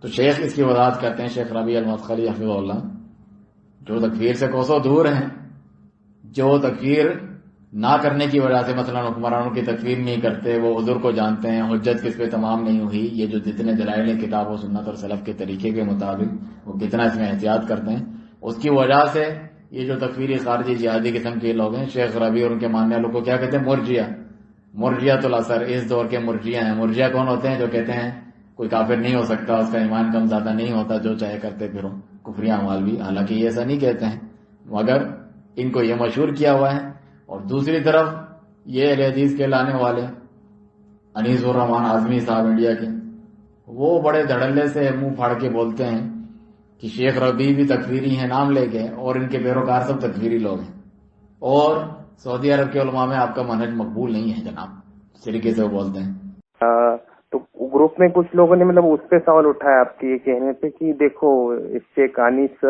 تو شیخ اس کی وضاحت کرتے ہیں، شیخ ربیع المدخلی حفظہ اللہ، جو تکفیر سے کوسوں دور ہیں، جو تکفیر نہ کرنے کی وجہ سے مثلا حکمرانوں کی تکفیر نہیں کرتے، وہ عذر کو جانتے ہیں، حجت کس پہ تمام نہیں ہوئی، یہ جو جتنے دلائل ہیں کتاب و سنت اور سلف کے طریقے کے مطابق، وہ کتنا اس میں احتیاط کرتے ہیں، اس کی وجہ سے یہ جو تکفیری خارجی جہادی قسم کے لوگ ہیں، شیخ ربیع اور ان کے ماننے والوں کو کیا کہتے ہیں؟ مرجیہ الاثر، اس دور کے مرجیہ ہیں۔ مرجیہ کون ہوتے ہیں؟ جو کہتے ہیں کوئی کافر نہیں ہو سکتا، اس کا ایمان کم زیادہ نہیں ہوتا، جو چاہے کرتے پھرو، کفری اعمال بھی، حالانکہ یہ ایسا نہیں کہتے ہیں، مگر ان کو یہ مشہور کیا ہوا ہے۔ اور دوسری طرف یہ اہل حدیث کے لانے والے انیس الرحمان اعظمی صاحب انڈیا کے، وہ بڑے دھڑلے سے منہ پھاڑ کے بولتے ہیں کہ شیخ ربیع بھی تکفیری ہیں نام لے کے، اور ان کے پیروکار سب تکفیری لوگ ہیں، اور سعودی عرب کے علماء میں آپ کا منہج مقبول نہیں ہے جناب، اس طریقے سے وہ بولتے ہیں۔ تو گروپ میں کچھ لوگوں نے اس پہ سوال اٹھایا آپ کے یہ کہنے پہ کہ دیکھو شیخ انیس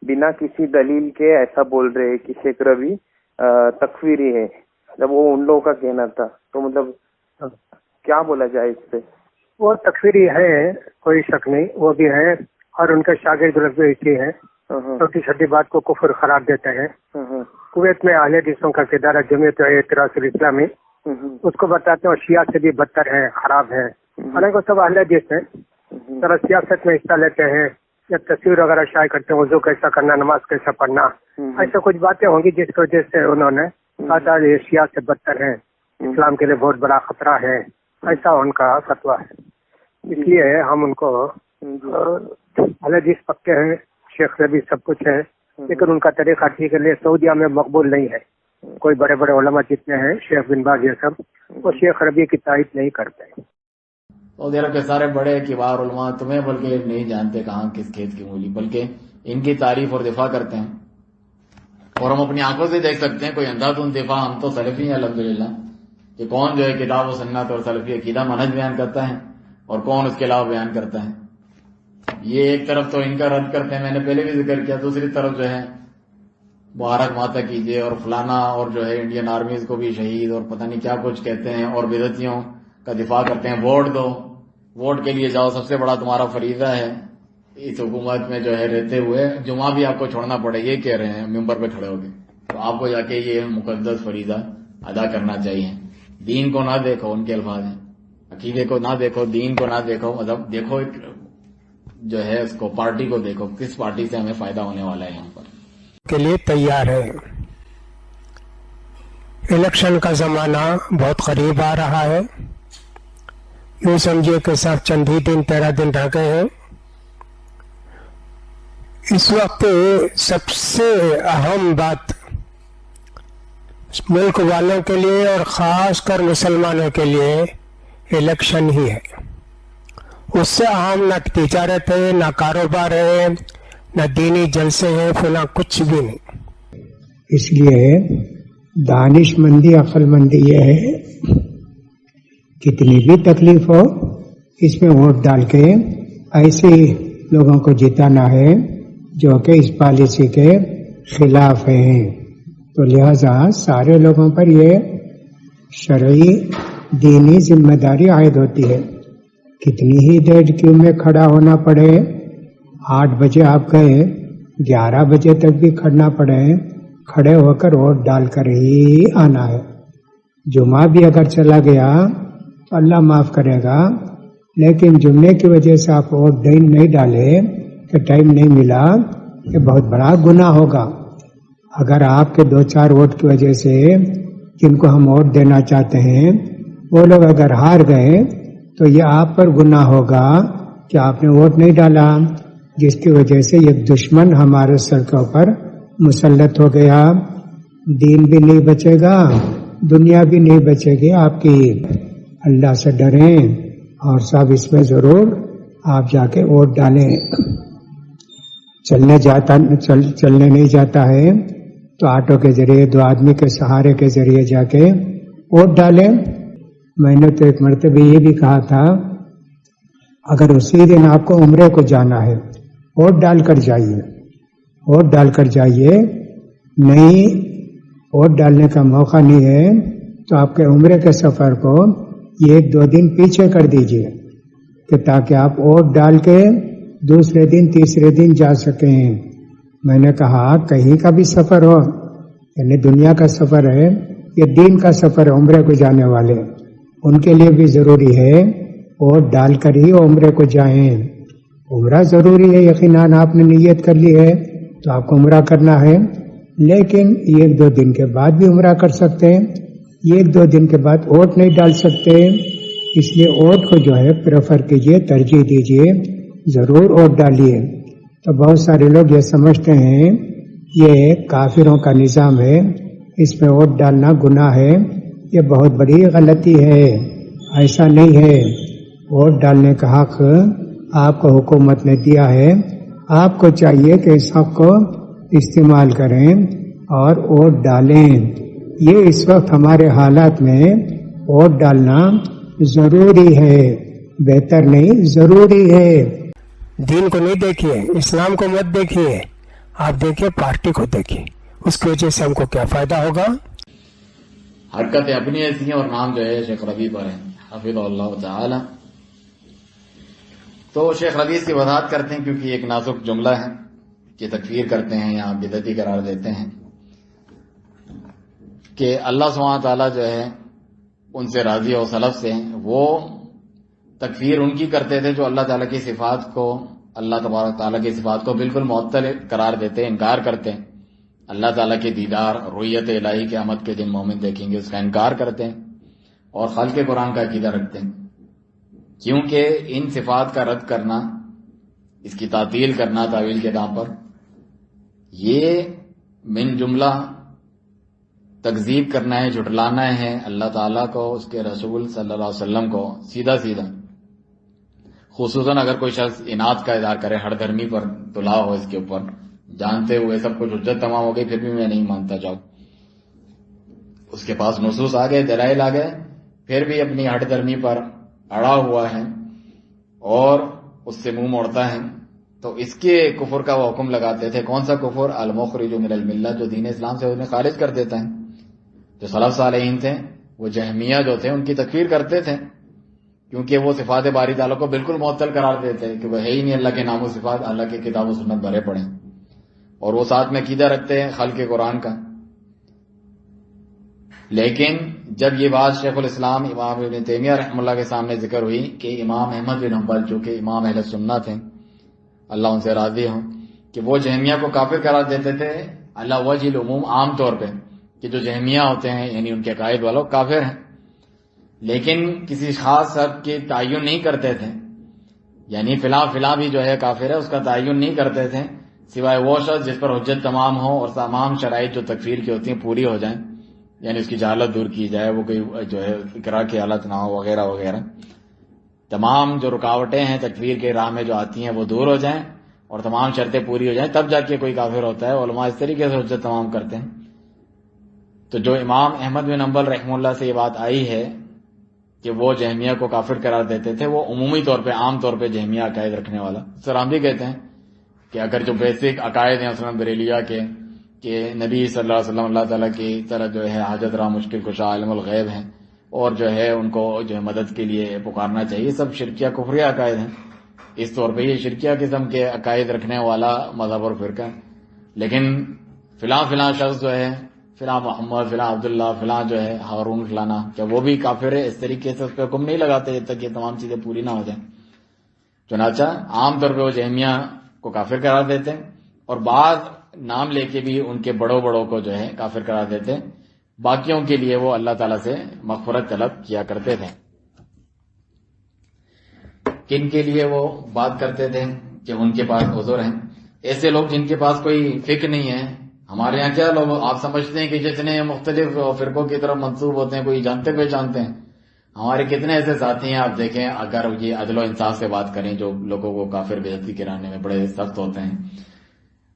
بنا کسی دلیل کے ایسا بول رہے کہ شیخ ربیع تکفیری ہے، جب وہ ان لوگوں کا کہنا تھا، تو کیا بولا جائے اس پہ؟ وہ تکفیری ہے، کوئی شک نہیں، وہ بھی ہے، اور ان کے شاگرد لوگ بھی ایسے ہیں، چھوٹی چھوٹی بات کو کفر قرار دیتے ہیں۔ کویت میں اہل حدیثوں کا ادارہ جمعیت اعتراض الاسلامی، اس کو بتاتے ہیں شیعہ سے بھی بدتر ہے، خراب ہے، حالانکہ سب اہل حدیث ہیں، ذرا سیاست میں حصہ لیتے ہیں یا تصویر وغیرہ شائع کرتے ہیں، وضو کیسا کرنا، نماز کیسا پڑھنا، ایسا کچھ باتیں ہوں گی جس کی وجہ سے انہوں نے کہا تھا یہ شیعہ سے بدتر ہے، اسلام کے لیے بہت بڑا خطرہ ہے، ایسا ان کا فتویٰ ہے۔ اس لیے ہم ان کو اہل حدیث پکے ہیں، شیخ ربیع سب کچھ ہے، لیکن ان کا طریقہ ٹھیک ہے، سعودیہ میں مقبول نہیں ہے۔ کوئی بڑے بڑے علماء جتنے ہیں، شیخ بن باز یہ سب، وہ شیخ ربیع کی تائید نہیں کرتے۔ سعودی عرب کے سارے بڑے کبار علماء تمہیں بلکہ نہیں جانتے کہاں کس کھیت کی مولی، بلکہ ان کی تعریف اور دفاع کرتے ہیں، اور ہم اپنی آنکھوں سے دیکھ سکتے ہیں، کوئی اندھادھند دفاع، ہم تو سلفی ہیں الحمدللہ، کہ کون جو ہے کتاب و سنت اور سلفی عقیدہ منہج بیان کرتا ہے اور کون اس کے علاوہ بیان کرتا ہے۔ یہ ایک طرف تو ان کا رد کرتے ہیں، میں نے پہلے بھی ذکر کیا، دوسری طرف جو ہے مبارک ماتا کیجیے اور فلانا، اور جو ہے انڈین آرمیز کو بھی شہید اور پتہ نہیں کیا کچھ کہتے ہیں، اور بدعتیوں کا دفاع کرتے ہیں، ووٹ دو، ووٹ کے لیے جاؤ، سب سے بڑا تمہارا فریضہ ہے اس حکومت میں جو ہے رہتے ہوئے، جمعہ بھی آپ کو چھوڑنا پڑے، یہ کہہ رہے ہیں ممبر پہ کھڑے ہو کے، تو آپ کو جا کے یہ مقدس فریضہ ادا کرنا چاہیے۔ دین کو نہ دیکھو، ان کے الفاظ ہیں، عقیدے کو نہ دیکھو، دین کو نہ دیکھو، مطلب دیکھو جو ہے اس کو، پارٹی کو دیکھو، کس پارٹی سے ہمیں فائدہ ہونے والا ہے یہاں پر کے لیے تیار ہے۔ الیکشن کا زمانہ بہت قریب آ رہا ہے، یوں سمجھے کہ صرف چند ہی دن 13 دن رہ گئے ہیں۔ اس وقت سب سے اہم بات ملک والوں کے لیے اور خاص کر مسلمانوں کے لیے الیکشن ہی ہے۔ اس سے اہم نہ تجارت ہے، نہ کاروبار ہے، نہ دینی جلسے ہیں، فلاں کچھ بھی نہیں۔ اس لیے دانش مندی، عقل مندی یہ ہے، کتنی بھی تکلیف ہو اس میں ووٹ ڈال کے ایسے لوگوں کو جتانا ہے جو کہ اس پالیسی کے خلاف ہیں۔ تو لہذا سارے لوگوں پر یہ شرعی دینی ذمہ داری عائد ہوتی ہے۔ کتنی ہی دیر کیوں میں کھڑا ہونا پڑے، 8 بجے آپ گئے، 11 بجے تک بھی کھڑنا پڑے، کھڑے ہو کر ووٹ ڈال کر ہی آنا ہے۔ جمعہ بھی اگر چلا گیا تو اللہ معاف کرے گا، لیکن جمعے کی وجہ سے آپ ووٹ نہیں ڈالے کہ ٹائم نہیں ملا، یہ بہت بڑا گناہ ہوگا۔ اگر آپ کے 2-4 ووٹ کی وجہ سے جن کو ہم ووٹ دینا چاہتے ہیں وہ لوگ اگر ہار گئے تو یہ آپ پر گناہ ہوگا کہ آپ نے ووٹ نہیں ڈالا، جس کی وجہ سے ایک دشمن ہمارے سر کے اوپر مسلط ہو گیا۔ دین بھی نہیں بچے گا، دنیا بھی نہیں بچے گی آپ کی۔ اللہ سے ڈریں اور سب اس میں ضرور آپ جا کے ووٹ ڈالیں۔ چلنے نہیں جاتا ہے تو آٹو کے ذریعے 2 آدمی کے سہارے کے ذریعے جا کے ووٹ ڈالیں۔ میں نے تو ایک مرتبہ یہ بھی کہا تھا، اگر اسی دن آپ کو عمرے کو جانا ہے ووٹ ڈال کر جائیے، ووٹ ڈال کر جائیے، نہیں ووٹ ڈالنے کا موقع نہیں ہے تو آپ کے عمرے کے سفر کو 1-2 دن پیچھے کر دیجیے، کہ تاکہ آپ ووٹ ڈال کے دوسرے دن تیسرے دن جا سکیں. میں نے کہا کہیں کا بھی سفر ہو، یعنی دنیا کا سفر ہے یا دین کا سفر ہے، عمرے کو جانے والے ان کے لیے بھی ضروری ہے ووٹ ڈال کر ہی عمرے کو جائیں. عمرہ ضروری ہے، یقیناً آپ نے نیت کر لی ہے تو آپ کو عمرہ کرنا ہے، لیکن 1-2 دن کے بعد بھی عمرہ کر سکتے ہیں. 1-2 دن کے بعد ووٹ نہیں ڈال سکتے، اس لیے ووٹ کو جو ہے پریفر کیجئے، ترجیح دیجئے، ضرور ووٹ ڈالیے. تو بہت سارے لوگ یہ سمجھتے ہیں یہ کافروں کا نظام ہے، اس میں ووٹ ڈالنا گناہ ہے. یہ بہت بڑی غلطی ہے، ایسا نہیں ہے. ووٹ ڈالنے کا حق آپ کو حکومت نے دیا ہے، آپ کو چاہیے کہ اس حق کو استعمال کریں اور ووٹ ڈالیں. یہ اس وقت ہمارے حالات میں ووٹ ڈالنا ضروری ہے، بہتر نہیں ضروری ہے. دین کو نہیں دیکھیے، اسلام کو مت دیکھیے، آپ دیکھیے پارٹی کو دیکھیے، اس کی وجہ سے ہم کو کیا فائدہ ہوگا. حرکتیں اپنی ایسی ہیں اور نام جو ہے شیخ ربیع پر ہے حفظہ اللہ تعالی. تو شیخ ربیع کی وضاحت کرتے ہیں کیونکہ ایک نازک جملہ ہے کہ تکفیر کرتے ہیں یا بدعتی قرار دیتے ہیں کہ اللہ سبحانہ تعالیٰ جو ہے ان سے راضی ہو، سلف سے وہ تکفیر ان کی کرتے تھے جو اللہ تعالیٰ کی صفات کو، اللہ تبارک تعالیٰ کی صفات کو بالکل معطل قرار دیتے، انکار کرتے ہیں. اللہ تعالیٰ کے دیدار، رؤیت الہی قیامت کے دن مومن دیکھیں گے، اس کا انکار کرتے ہیں اور خلق قرآن کا عقیدہ رکھتے ہیں. کیونکہ ان صفات کا رد کرنا، اس کی تعطیل کرنا تعویل کے نام پر، یہ من جملہ تکذیب کرنا ہے، جھٹلانا ہے اللہ تعالیٰ کو، اس کے رسول صلی اللہ علیہ وسلم کو سیدھا سیدھا. خصوصاً اگر کوئی شخص اناد کا اظہار کرے، ہر دھرمی پر تلا ہو اس کے اوپر، جانتے ہوئے سب کچھ حجت تمام ہو گئی پھر بھی میں نہیں مانتا، جاؤ اس کے پاس نصوص آ گئے، دلائل آ گئے، پھر بھی اپنی ہٹ دھرمی پر اڑا ہوا ہے اور اس سے منہ موڑتا ہے، تو اس کے کفر کا وہ حکم لگاتے تھے. کون سا کفر؟ المخرج من الملہ، جو دین اسلام سے انہیں خارج کر دیتا ہے. جو سلف صالحین تھے وہ جہمیہ جو تھے ان کی تکفیر کرتے تھے کیونکہ وہ صفات باری تعالیٰ کو بالکل معطل قرار دیتے ہیں کہ وہ ہے ہی نہیں، اللہ کے نام و صفات اللہ کے کتاب و سنت بھرے پڑے، اور وہ ساتھ میں عقیدہ رکھتے ہیں خلق قرآن کا. لیکن جب یہ بات شیخ الاسلام امام ابن تیمیہ رحمہ اللہ کے سامنے ذکر ہوئی کہ امام احمد بن حنبل جو کہ امام اہل سنت ہیں، اللہ ان سے راضی ہوں، کہ وہ جہمیہ کو کافر قرار دیتے تھے اللہ وجہ العموم، عام طور پہ کہ جو جہمیہ ہوتے ہیں یعنی ان کے عقائد والوں کافر ہیں، لیکن کسی خاص شخص کی تعین نہیں کرتے تھے، یعنی فلاں بھی جو ہے کافر ہے اس کا تعین نہیں کرتے تھے سوائے وہ شخص جس پر حجت تمام ہو اور تمام شرائط جو تکفیر کی ہوتی ہیں پوری ہو جائیں، یعنی اس کی جہالت دور کی جائے، وہ کوئی جو ہے اقرار کی حالت نہ ہو وغیرہ وغیرہ. تمام جو رکاوٹیں ہیں تکفیر کے راہ میں جو آتی ہیں وہ دور ہو جائیں اور تمام شرطیں پوری ہو جائیں، تب جا کے کوئی کافر ہوتا ہے. علماء اس طریقے سے حجت تمام کرتے ہیں. تو جو امام احمد بن حنبل رحمہ اللہ سے یہ بات آئی ہے کہ وہ جہمیہ کو کافر قرار دیتے تھے، وہ عمومی طور پہ عام طور پہ جہمیہ عقائد رکھنے والا، سر ہم بھی کہتے ہیں کہ اگر جو بیسک عقائد ہیں مثلا بریلیہ کے کہ نبی صلی اللہ علیہ وسلم اللہ تعالیٰ کی طرح جو ہے حاجت رہا مشکل کشا عالم الغیب ہیں اور جو ہے ان کو جو ہے مدد کے لیے پکارنا چاہیے، سب شرکیہ کفریہ عقائد ہیں. اس طور پہ یہ شرکیہ قسم کے عقائد رکھنے والا مذہب اور فرقہ. لیکن فلاں شخص جو ہے فلاں محمد، فلاں عبداللہ، فلاں جو ہے ہارون فلانا، کیا وہ بھی کافر ہے؟ اس طریقے سے اس پہ حکم نہیں لگاتے جب تک یہ تمام چیزیں پوری نہ ہو جائیں. چنانچہ عام طور پہ وہ جہمیہ کو کافر قرار دیتے ہیں اور بعض نام لے کے بھی ان کے بڑوں کو جو ہے کافر قرار دیتے ہیں. باقیوں کے لیے وہ اللہ تعالیٰ سے مغفرت طلب کیا کرتے تھے. کن کے لیے وہ بات کرتے تھے کہ ان کے پاس عذر ہیں؟ ایسے لوگ جن کے پاس کوئی فکر نہیں ہے. ہمارے یہاں کیا لوگ آپ سمجھتے ہیں کہ جتنے مختلف فرقوں کی طرف منسوب ہوتے ہیں کوئی جانتے پہچانتے ہیں. ہمارے کتنے ایسے ساتھی ہیں آپ دیکھیں، اگر یہ عدل و انصاف سے بات کریں، جو لوگوں کو کافر بدعتی کرانے میں بڑے سخت ہوتے ہیں،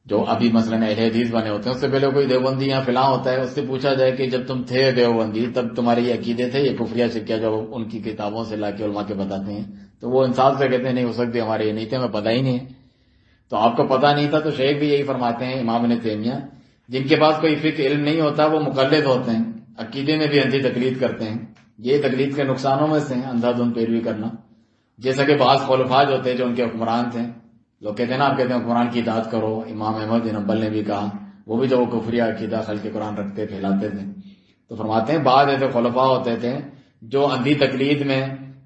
جو ابھی مثلا اہل حدیث بنے ہوتے ہیں، اس سے پہلے کوئی دیوبندی یا فلاں ہوتا ہے، اس سے پوچھا جائے کہ جب تم تھے دیوبندی تب تمہارے یہ عقیدے تھے، یہ کفریہ شرکیہ جو ان کی کتابوں سے لا کے علماء کے بتاتے ہیں، تو وہ انصاف سے کہتے ہیں نہیں ہو سکتے، ہمارے یہ نہیں تھے، ہمیں پتہ ہی نہیں ہے. تو آپ کو پتہ نہیں تھا تو شیخ بھی یہی فرماتے ہیں امام ابن تیمیہ، جن کے پاس کوئی فقہ علم نہیں ہوتا وہ مقلد ہوتے ہیں، عقیدے میں بھی اندھی تقلید کرتے ہیں. یہ تقلید کے نقصانوں میں سے ہیں اندھا دھند پیروی کرنا. جیسا کہ بعض خلفاء جو تھے جو ان کے حکمران تھے، لوگ کہتے ہیں نا، آپ کہتے ہیں حکمران کی اطاعت کرو، امام احمد بن حنبل نے بھی کہا، وہ بھی جو وہ کفری عقیدہ خلق قرآن رکھتے پھیلاتے تھے. تو فرماتے ہیں بعض ایسے خلفاء ہوتے تھے جو اندھی تقلید میں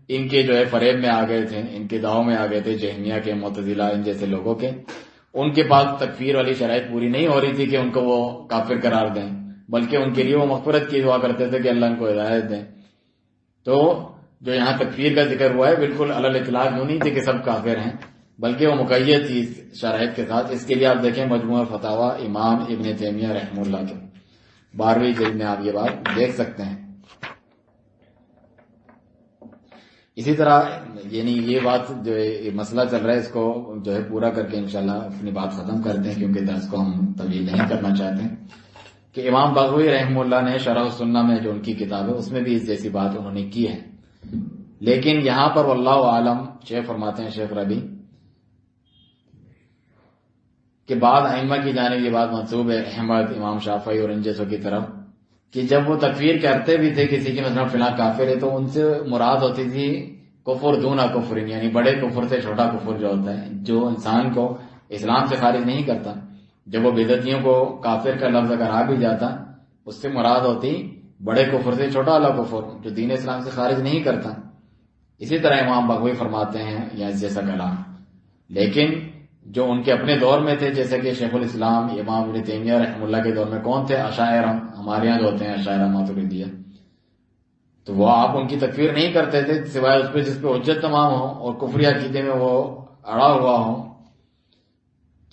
ان کے جو ہے فریب میں آ گئے تھے، ان کے دعووں میں آ گئے تھے، جہمیہ کے، معتزلہ، ان جیسے لوگوں کے. ان کے پاس تکفیر والی شرائط پوری نہیں ہو رہی تھی کہ ان کو وہ کافر قرار دیں، بلکہ ان کے لیے وہ مغفرت کی دعا کرتے تھے کہ اللہ ان کو ہدایت دیں. تو جو یہاں تکفیر کا ذکر ہوا ہے بالکل علی الاطلاق یوں نہیں تھے کہ سب کافر ہیں، بلکہ وہ مقید تھی شرائط کے ساتھ. اس کے لیے آپ دیکھیں مجموعہ فتاوی امام ابن تیمیہ رحمہ اللہ کے 12ویں جلد میں آپ یہ بات دیکھ سکتے ہیں. اسی طرح یعنی یہ بات جو ہے مسئلہ چل رہا ہے، اس کو جو ہے پورا کر کے انشاءاللہ اپنی بات ختم کرتے ہیں، کیونکہ درس کو ہم طویل نہیں کرنا چاہتے ہیں. کہ امام بغوی رحمہ اللہ نے شرح السنہ میں جو ان کی کتاب ہے اس میں بھی اس جیسی بات انہوں نے کی ہے. لیکن یہاں پر واللہ عالم شیخ فرماتے ہیں، شیخ ربی، کہ بعض ائمہ کی جانب یہ بات منسوب ہے، احمد، امام شافعی اور ان جیسوں کی طرف، کہ جب وہ تکفیر کرتے بھی تھے کسی کی مثلا فلاں کافر ہے، تو ان سے مراد ہوتی تھی کفر دون کفر، یعنی بڑے کفر سے چھوٹا کفر جو ہوتا ہے، جو انسان کو اسلام سے خارج نہیں کرتا. جب وہ بدعتیوں کو کافر کا لفظ اگر آ بھی جاتا، اس سے مراد ہوتی بڑے کفر سے چھوٹا والا کفر جو دین اسلام سے خارج نہیں کرتا. اسی طرح امام بغوی فرماتے ہیں یا اس جیسا کلام. لیکن جو ان کے اپنے دور میں تھے، جیسے کہ شیخ الاسلام امام ابن تیمیہ رحمہ اللہ کے دور میں کون تھے؟ اشاعرہ، ہمارے یہاں جو ہوتے ہیں اشاعرہ ماتریدیہ. تو وہ آپ ان کی تکفیر نہیں کرتے تھے سوائے اس پہ جس پہ حجت تمام ہو اور کفری عقیدے میں وہ اڑا ہوا ہو.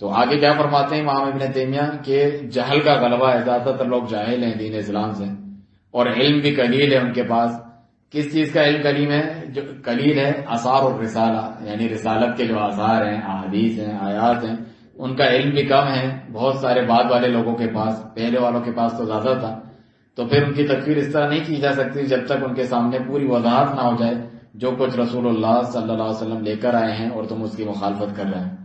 تو آگے کیا فرماتے ہیں امام ابن تیمیہ کہ جہل کا غلبہ ہے، زیادہ تر لوگ جاہل ہیں دین اسلام سے، اور علم بھی قلیل ہے ان کے پاس. کس چیز کا علم قلیل ہے؟ جو قلیل ہے آثار اور رسالہ، یعنی رسالت کے جو آثار ہیں، احادیث ہیں، آیات ہیں، ان کا علم بھی کم ہے بہت سارے بعد والے لوگوں کے پاس. پہلے والوں کے پاس تو زیادہ تھا. تو پھر ان کی تکفیر اس طرح نہیں کی جا سکتی جب تک ان کے سامنے پوری وضاحت نہ ہو جائے جو کچھ رسول اللہ صلی اللہ علیہ وسلم لے کر آئے ہیں اور تم اس کی مخالفت کر رہے ہیں.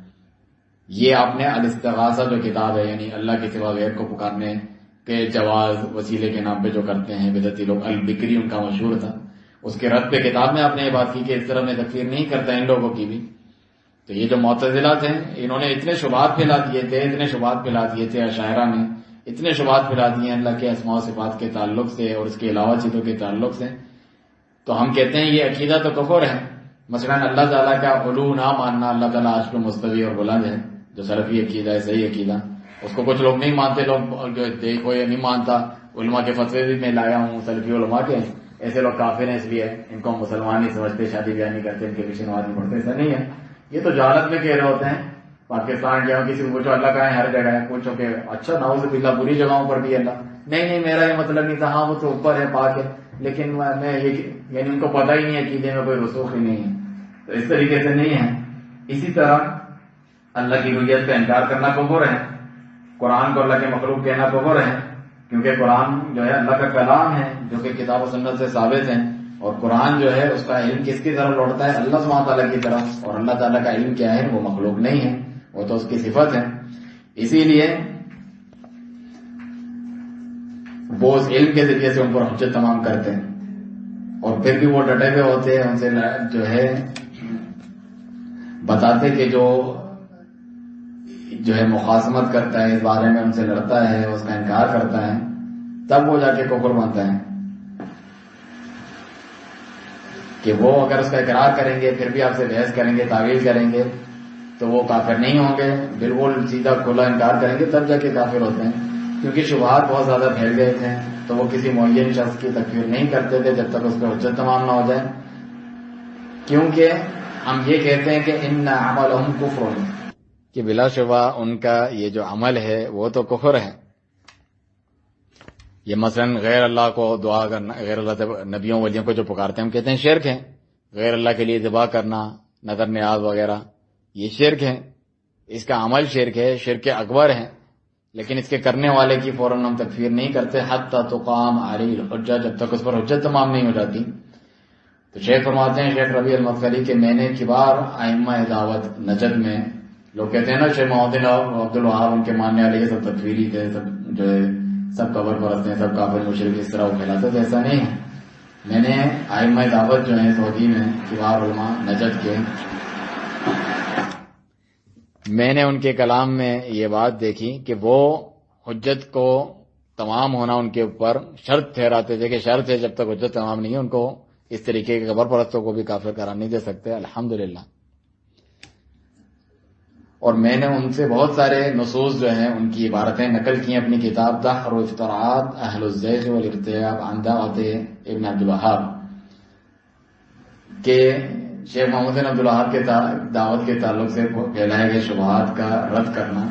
یہ آپ نے الاستغاثہ جو کتاب ہے، یعنی اللہ کے سوا غیر کو پکارنے کے جواز وسیلے کے نام پہ جو کرتے ہیں بدعتی لوگ، البکری ان کا مشہور تھا، اس کے رد پہ کتاب میں آپ نے یہ بات کی کہ اس طرح میں تکفیر نہیں کرتا ان لوگوں کی بھی. تو یہ جو معتزلہ تھے، انہوں نے اتنے شبہات پھیلا دیے تھے اشاعرہ نے اتنے شبہات پھیلا دیے اللہ کے اسماء و صفات کے تعلق سے اور اس کے علاوہ چیزوں کے تعلق سے. تو ہم کہتے ہیں یہ عقیدہ تو کفر ہے. مثلا اللہ تعالیٰ کا علو نہ ماننا، اللہ تعالیٰ عرش پہ مستوی اور بلند ہے، جو سلفی عقیدہ ہے، صحیح عقیدہ، اس کو کچھ لوگ نہیں مانتے. لوگ جو دیکھو یہ نہیں مانتا، علماء کے فتوے بھی میں لایا ہوں سلفی علماء کے، ایسے لوگ کافر ہیں اس لیے ان کو مسلمان نہیں سمجھتے، شادی بیاہ نہیں کرتے، ان کے پیچھے نماز نہیں پڑھتے. ایسا نہیں ہے، یہ تو جہالت میں کہہ رہے ہوتے ہیں. پاکستان جاؤ کسی کو پوچھو اللہ کہاں ہے، ہر جگہ ہے، پوچھو کہ اچھا نعوذ باللہ بری جگہوں پر بھی اللہ، نہیں میرا یہ مطلب نہیں تھا، ہاں وہ تو اوپر ہے، پاک ہے، لیکن میں یہ یعنی ان کو پتہ ہی نہیں ہے عقیدے میں کوئی رسوخ ہی نہیں ہے. تو اس طریقے سے نہیں ہے. اسی طرح اللہ کی رویت کا انکار کرنا کفر ہے. قرآن کو اللہ کے مخلوق کہنا کفر ہے، کیونکہ قرآن جو ہے اللہ کا کلام ہے جو کہ کتاب و سنت سے ثابت ہے، اور قرآن جو ہے اس کا علم کس کی طرف لوٹتا ہے؟ اللہ سبحانہ تعالیٰ کی طرف. اور اللہ تعالیٰ کا علم کیا ہے؟ وہ مخلوق نہیں ہے، وہ تو اس کی صفت ہے. اسی لیے وہ اس علم کے ذریعے سے ان پر حجت تمام کرتے ہیں، اور پھر بھی وہ ڈٹے ہوئے ہوتے ہیں. ان سے جو ہے بتاتے کہ جو ہے مخاصمت کرتا ہے اس بارے میں، ان سے لڑتا ہے، اس کا انکار کرتا ہے، تب وہ جا کے کفر بنتا ہے. کہ وہ اگر اس کا اقرار کریں گے پھر بھی آپ سے بحث کریں گے، تعویل کریں گے، تو وہ کافر نہیں ہوں گے. بالکل سیدھا کھلا انکار کریں گے تب جا کے کافر ہوتے ہیں. کیونکہ شبہات بہت زیادہ پھیل گئے تھے، تو وہ کسی معین شخص کی تکفیر نہیں کرتے تھے جب تک اس پہ حجت تمام نہ ہو جائے. کیونکہ ہم یہ کہتے ہیں کہ ان عملہم کفر، کہ بلا شبہ ان کا یہ جو عمل ہے وہ تو کفر ہے. یہ مثلا غیر اللہ کو دعا کرنا، غیر اللہ سے نبیوں ولیوں کو جو پکارتے ہیں ہم کہتے ہیں شرک ہے. غیر اللہ کے لیے ذبح کرنا، نظر نیاز وغیرہ، یہ شرک ہے. اس کا عمل شرک ہے، شرک اکبر ہے. لیکن اس کے کرنے والے کی فوراً ہم تکفیر نہیں کرتے حتی تقام علیہ الحجہ، جب تک اس پر حجت تمام نہیں ہو جاتی. تو شیخ فرماتے ہیں، شیخ ربیع المدخلی، کہ میں نے کبار ائمہ دعوت نجد میں، لوگ کہتے ہیں نا شیخ محمد عبد الوہاب ان کے ماننے والے یہ سب تکفیری تھے، سب جو ہے سب قبر پرست ہیں، سب کافر مشرک، اس طرح وہ پھیلاتے تھے. ایسا نہیں ہے. میں نے ائمہ دعوت جو ہیں سعودی میں کبار علماء نجد کے، میں نے ان کے کلام میں یہ بات دیکھی کہ وہ حجت کو تمام ہونا ان کے اوپر شرط ٹھہراتے تھے کہ شرط ہے جب تک حجت تمام نہیں ہے ان کو اس طریقے کے قبر پرستوں کو بھی کافر قرار نہیں دے سکتے. الحمدللہ. اور میں نے ان سے بہت سارے نصوص جو ہیں ان کی عبارتیں نقل کی ہیں اپنی کتاب دحر و افتراءات اہل الزیغ والارتیاب عن دعوت ابن عبد الوہاب کہ شیخ محمد بن عبد الوہاب کے دعوت کے تعلق سے پھیلائے گئے شبہات کا رد کرنا.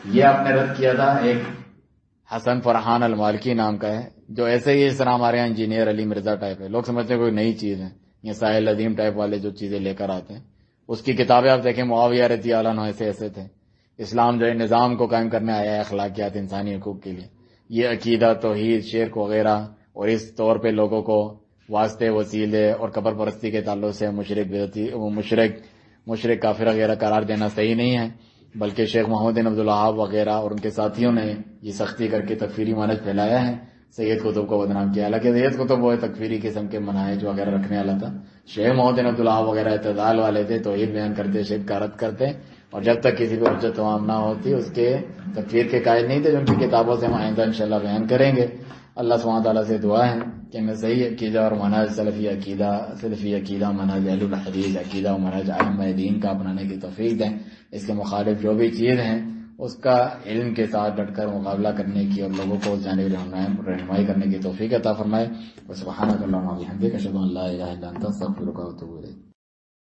یہ آپ نے رد کیا تھا ایک حسن فرحان المالکی نام کا ہے، جو ایسے ہی اس طرح ہمارے یہاں انجینئر علی مرزا ٹائپ ہے، لوگ سمجھتے ہیں کوئی نئی چیز ہے، یہ ساحل عظیم ٹائپ والے جو چیزیں لے کر آتے ہیں. اس کی کتابیں آپ دیکھیں، معاویہ رضی اللہ عنہ ایسے تھے. اسلام جو ہے نظام کو قائم کرنے آیا ہے، اخلاقیات انسانی حقوق کے لیے. یہ عقیدہ توحید شرک وغیرہ اور اس طور پہ لوگوں کو واسطے وسیلے اور قبر پرستی کے تعلق سے مشرک کافر وغیرہ قرار دینا صحیح نہیں ہے، بلکہ شیخ محمد بن عبد الوہاب وغیرہ اور ان کے ساتھیوں نے یہ سختی کر کے تکفیری منہج پھیلایا ہے، سید قطب کو بدنام کیا. حالانکہ سید قطب وہ تکفیری قسم کے مناہج وغیرہ رکھنے والا تھا. شیخ محمد بن عبد الوہاب وغیرہ اعتدال والے تھے، توحید بیان کرتے، شرک کا رد کرتے، اور جب تک کسی پہ حجت تمام نہ ہوتی اس کے تکفیر کے قائل نہیں تھے، جو ان کی کتابوں سے ہم آئندہ انشاءاللہ بیان کریں گے. اللہ سبحانہ تعالیٰ سے دعا ہے کہ میں صحیح عقیدہ اور منہج سلفی عقیدہ منہج اہل الحدیث عقیدہ و منہج ائمہ دین کا اپنانے کی توفیق دیں. اس کے مخالف جو بھی چیز ہیں اس کا علم کے ساتھ ڈٹ کر مقابلہ کرنے کی اور لوگوں کو اس جانب رہنمائی کرنے کی توفیق عطا فرمائے. سبحانک اللہم و بحمدک اشہد ان لا الہ الا انت استغفرک و اتوب الیک.